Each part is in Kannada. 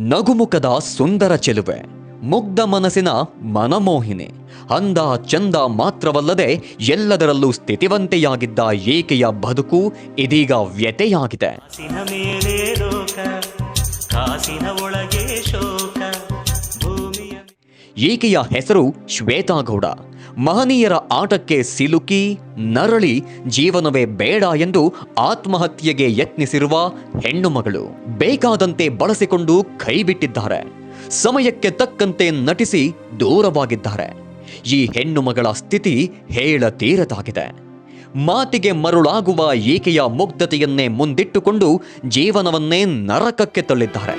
ನಗುಮುಖದ ಸುಂದರ ಚೆಲುವೆ, ಮುಗ್ಧ ಮನಸ್ಸಿನ ಮನಮೋಹಿನಿ, ಅಂದ ಚಂದ ಮಾತ್ರವಲ್ಲದೆ ಎಲ್ಲದರಲ್ಲೂ ಸ್ಥಿತಿವಂತೆಯಾಗಿದ್ದ ಈಕೆಯ ಬದುಕು ಇದೀಗ ವ್ಯತೆಯಾಗಿದೆ. ಈಕೆಯ ಹೆಸರು ಶ್ವೇತಾ ಗೌಡ. ಮಹನೀಯರ ಆಟಕ್ಕೆ ಸಿಲುಕಿ ನರಳಿ ಜೀವನವೇ ಬೇಡ ಎಂದು ಆತ್ಮಹತ್ಯೆಗೆ ಯತ್ನಿಸಿರುವ ಹೆಣ್ಣು ಮಗಳು. ಬೇಕಾದಂತೆ ಬಳಸಿಕೊಂಡು ಕೈಬಿಟ್ಟಿದ್ದಾರೆ. ಸಮಯಕ್ಕೆ ತಕ್ಕಂತೆ ನಟಿಸಿ ದೂರವಾಗಿದ್ದಾರೆ. ಈ ಹೆಣ್ಣು ಮಗಳ ಸ್ಥಿತಿ ಹೇಳತೀರದಾಗಿದೆ. ಮಾತಿಗೆ ಮರುಳಾಗುವ ಈಕೆಯ ಮುಗ್ಧತೆಯನ್ನೇ ಮುಂದಿಟ್ಟುಕೊಂಡು ಜೀವನವನ್ನೇ ನರಕಕ್ಕೆ ತಳ್ಳಿದ್ದಾರೆ.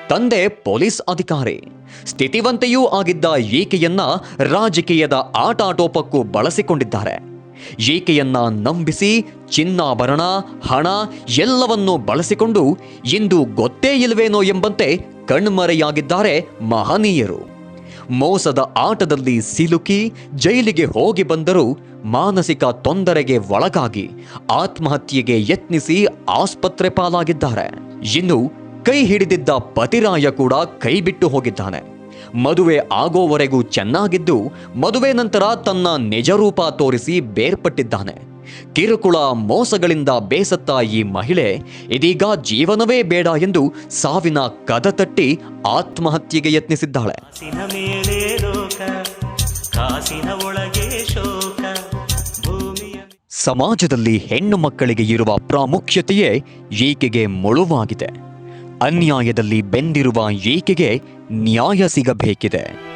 ತಂದೆ ಪೊಲೀಸ್ ಅಧಿಕಾರಿ. ಸ್ಥಿತಿವಂತೆಯೂ ಆಗಿದ್ದ ಈಕೆಯನ್ನ ರಾಜಕೀಯದ ಆಟಾಟೋಪಕ್ಕೂ ಬಳಸಿಕೊಂಡಿದ್ದಾರೆ. ಈಕೆಯನ್ನ ನಂಬಿಸಿ ಚಿನ್ನಾಭರಣ, ಹಣ ಎಲ್ಲವನ್ನೂ ಬಳಸಿಕೊಂಡು ಇಂದು ಗೊತ್ತೇ ಇಲ್ವೇನೋ ಎಂಬಂತೆ ಕಣ್ಮರೆಯಾಗಿದ್ದಾರೆ ಮಹನೀಯರು. ಮೋಸದ ಆಟದಲ್ಲಿ ಸಿಲುಕಿ ಜೈಲಿಗೆ ಹೋಗಿ ಬಂದರೂ ಮಾನಸಿಕ ತೊಂದರೆಗೆ ಒಳಗಾಗಿ ಆತ್ಮಹತ್ಯೆಗೆ ಯತ್ನಿಸಿ ಆಸ್ಪತ್ರೆ ಪಾಲಾಗಿದ್ದಾರೆ. ಇನ್ನು ಕೈ ಹಿಡಿದಿದ್ದ ಪತಿರಾಯ ಕೂಡ ಕೈಬಿಟ್ಟು ಹೋಗಿದ್ದಾನೆ. ಮದುವೆ ಆಗೋವರೆಗೂ ಚೆನ್ನಾಗಿದ್ದು ಮದುವೆ ನಂತರ ತನ್ನ ನಿಜರೂಪ ತೋರಿಸಿ ಬೇರ್ಪಟ್ಟಿದ್ದಾನೆ. ಕಿರುಕುಳ ಮೋಸಗಳಿಂದ ಬೇಸತ್ತ ಈ ಮಹಿಳೆ ಇದೀಗ ಜೀವನವೇ ಬೇಡ ಎಂದು ಸಾವಿನ ಕದ ತಟ್ಟಿ ಆತ್ಮಹತ್ಯೆಗೆ ಯತ್ನಿಸಿದ್ದಾಳೆ. ಸಮಾಜದಲ್ಲಿ ಹೆಣ್ಣು ಮಕ್ಕಳಿಗೆ ಇರುವ ಪ್ರಾಮುಖ್ಯತೆಯೇ ಈಕೆಗೆ ಮುಳುವಾಗಿದೆ. ಅನ್ಯಾಯದಲ್ಲಿ ಬೆಂದಿರುವ ಈಕೆಗೆ ನ್ಯಾಯ ಸಿಗಬೇಕಿದೆ.